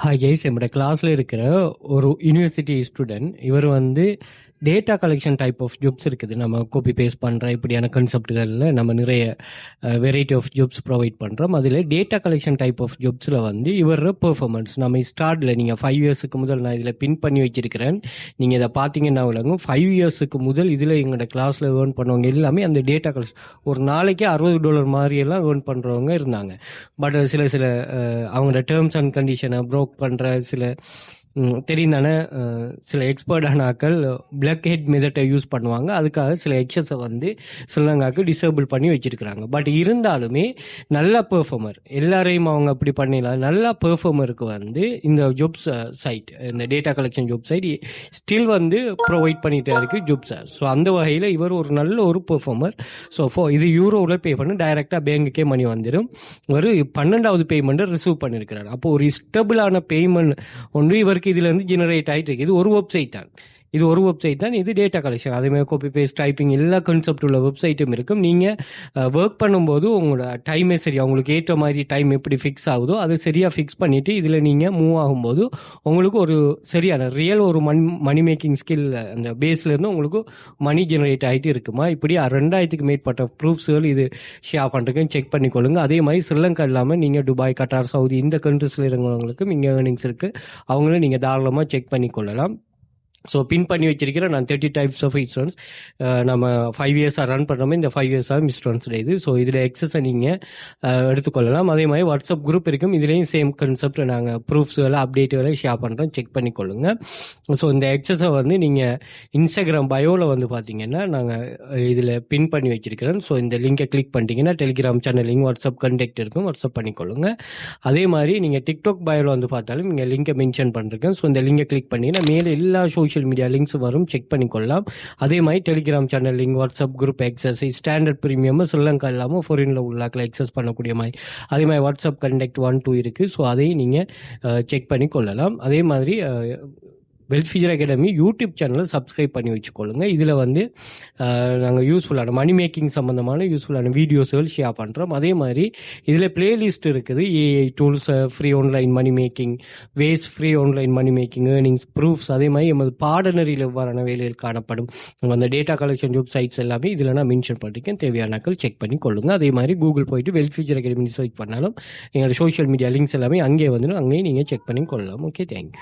Hi guys, நம்மளோட கிளாஸில் இருக்கிற ஒரு யூனிவர்சிட்டி ஸ்டூடெண்ட். இவர் வந்து data collection type of jobs இருக்குது. நம்ம காப்பி பேஸ்ட் பண்ணுற இப்படியான கன்செப்டுகளில் நம்ம நிறைய வெரைட்டி ஆஃப் ஜாப்ஸ் ப்ரொவைட் பண்ணுறோம். அதில் டேட்டா கலெக்ஷன் டைப் ஆஃப் ஜாப்ஸில் வந்து இவர் பெர்ஃபார்மன்ஸ் நம்ம ஸ்டார்டில் நீங்கள் 5 இயர்ஸுக்கு முதல் நான் இதில் பின் பண்ணி வச்சிருக்கிறேன். நீங்கள் இதை பார்த்தீங்கன்னா விளங்கும். 5 இயர்ஸுக்கு முதல் இதில் எங்களோட கிளாஸில் ஏர்ன் பண்ணுறவங்க எல்லாமே அந்த டேட்டா கலெக்ஷன் ஒரு நாளைக்கு $60 மாதிரியெல்லாம் ஏர்ன் பண்ணுறவங்க இருந்தாங்க. பட் சில அவங்களோட டேர்ம்ஸ் அண்ட் கண்டிஷனை ப்ரோக் பண்ணுற சில தெரிந்தானே சில எக்ஸ்பர்டான ஆக்கள் பிளாக் ஹெட் மெத்தட்டை யூஸ் பண்ணுவாங்க. அதுக்காக சில எக்ஸஸை வந்து ஸ்ரீலங்காவுக்கு டிசேபிள் பண்ணி வச்சிருக்கிறாங்க. பட் இருந்தாலுமே நல்ல பெர்ஃபார்மர் எல்லாரையும் அவங்க அப்படி பண்ணிடலாம். நல்ல பெர்ஃபார்மருக்கு வந்து இந்த ஜாப்ஸ் சைட், இந்த data collection job site still வந்து ப்ரொவைட் பண்ணிகிட்டே இருக்குது ஜாப்ஸை. ஸோ அந்த வகையில் இவர் ஒரு நல்ல ஒரு பெர்ஃபார்மர். ஸோ இது யூரோவில் பே பண்ணி டைரெக்டாக பேங்குக்கே மணி வந்துடும். ஒரு 12வது பேமெண்ட்டை ரிசீவ் பண்ணியிருக்கிறார். அப்போ ஒரு ஸ்டெபிளான பேமெண்ட் ஒன்று இவருக்கு இதுலேருந்து ஜெனரேட் ஆகிட்டு இருக்கு. இது ஒரு வெப்சைட் தான். இது டேட்டா கலெக்ஷன். அதேமாதிரி காப்பி பேஸ்ட் டைப்பிங் எல்லா கன்செப்ட் உள்ள வெப்சைட்டும் இருக்கும். நீங்கள் ஒர்க் பண்ணும்போது உங்களோட டைமே சரியாக உங்களுக்கு ஏற்ற மாதிரி டைம் எப்படி ஃபிக்ஸ் ஆகுதோ அதை சரியாக ஃபிக்ஸ் பண்ணிவிட்டு இதில் நீங்கள் மூவ் ஆகும்போது உங்களுக்கு ஒரு சரியான ரியல் ஒரு மணி மேக்கிங் ஸ்கில் அந்த பேஸ்லேருந்து உங்களுக்கு மணி ஜெனரேட் ஆகிட்டு இருக்குமா. இப்படி 2000க்கு மேற்பட்ட ப்ரூஃப்ஸ்கள் இது ஷேர் பண்ணுறதுக்கு செக் பண்ணிக்கொள்ளுங்க. அதே மாதிரி ஸ்ரீலங்கா இல்லாமல் நீங்கள் துபாய், கட்டார், சவுதி இந்த கண்ட்ரிஸில் இருக்கிறவங்களுக்கும் இங்கே ஏர்னிங்ஸ் இருக்குது. அவங்களும் நீங்கள் தாராளமாக செக் பண்ணிக்கொள்ளலாம். ஸோ பின் பண்ணி வச்சிருக்கிற நான் 30 டைப்ஸ் ஆஃப் இன்சூரன்ஸ் நம்ம 5 இயர்ஸாக ரன் பண்ணுறோமே. இந்த 5 இயர்ஸாக இன்சூரன்ஸ் இது. ஸோ இதில் எக்ஸஸை நீங்கள் எடுத்துக்கொள்ளலாம். அதே மாதிரி வாட்ஸ்அப் குரூப் இருக்கும். இதுலேயும் சேம் கன்செப்ட் நாங்கள் ப்ரூஃப்ஸ்களை அப்டேட்டுகளை ஷேர் பண்ணுறோம். செக் பண்ணிக்கொள்ளுங்க. ஸோ இந்த எக்ஸஸை வந்து நீங்கள் இன்ஸ்டாகிராம் பயோவில் வந்து பார்த்தீங்கன்னா நாங்கள் இதில் பின் பண்ணி வச்சிருக்கிறேன். ஸோ இந்த லிங்கை கிளிக் பண்ணிட்டீங்கன்னா telegram channel link, WhatsApp contact இருக்கும். வாட்ஸ்அப் பண்ணிக்கொள்ளுங்க. அதே மாதிரி நீங்கள் டிக்டாக் பயோவில் வந்து பார்த்தாலும் இங்கே லிங்கை மென்ஷன் பண்ணிருக்கேன். ஸோ இந்த லிங்கை கிளிக் பண்ணிங்கன்னா மேலே எல்லா சோஷியல் மீடியா லிங்க்ஸ் வரும். செக் பண்ணிக்கொள்ளலாம். அதே மாதிரி telegram channel link, WhatsApp group access, standard premium Sri Lanka இல்லாமல் ஃபாரினில் உள்ளாக்கில் எக்ஸஸ் பண்ணக்கூடிய மாதிரி அதே மாதிரி வாட்ஸ்அப் கண்டெக்ட் 1, 2 இருக்குது. ஸோ அதையும் நீங்கள் செக் பண்ணிக்கொள்ளலாம். அதே மாதிரி வெல்த் ஃபியூச்சர் அகாடமி யூடியூப் சேனலை சப்ஸ்கிரைப் பண்ணி வச்சுக்கொள்ளுங்க. இதில் வந்து நாங்கள் யூஸ்ஃபுல்லான மணி மேக்கிங் சம்மந்தமான யூஸ்ஃபுல்லான வீடியோஸ்கள் ஷேர் பண்ணுறோம். அதே மாதிரி இதில் பிளேலிஸ்ட் இருக்குது. AI tools, free online money making, waste free online money making, earnings proofs, அதே மாதிரி எமது பாடநெறியில் எவ்வாறான வேலையில் காணப்படும் அந்த டேட்டா கலெக்ஷன் ஜாப் சைட்ஸ் எல்லாமே இதில் நான் மென்ஷன் பண்ணியிருக்கேன். தேவையானாக்கள் செக் பண்ணி கொள்ளுங்கள். அதே மாதிரி கூகுள் போயிட்டு வெல்த் ஃபியூச்சர் அகாடமி சர்ச் பண்ணாலும் எங்களோட சோஷியல் மீடியா லிங்க்ஸ் எல்லாமே அங்கேயே வந்துடும். அங்கேயும் நீங்கள் செக் பண்ணி கொள்ளலாம். Okay, thank you.